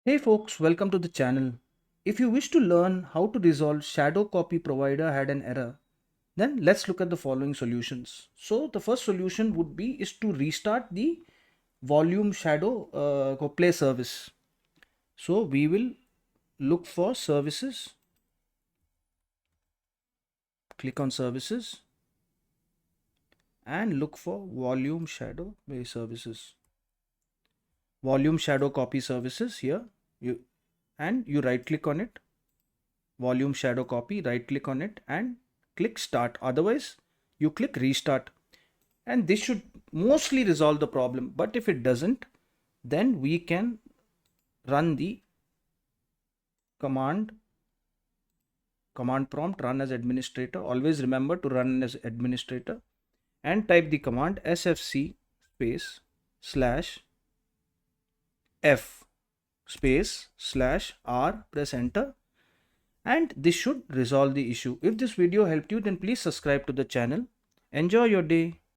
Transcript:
Hey folks, welcome to the channel. If you wish to learn how to resolve shadow copy provider had an error, then let's look at the following solutions. So the first solution would be is to restart the volume shadow play service. So we will look for services, click on services and look for volume shadow play services. Volume shadow copy services here. You right click on it, volume shadow copy, right click on it and click start. Otherwise you click restart and this should mostly resolve the problem. But if it doesn't, then we can run the command prompt, run as administrator. Always remember to run as administrator and type the command sfc space slash f space slash r, press enter, and this should resolve the issue. If this video helped you, then please subscribe to the channel. Enjoy your day.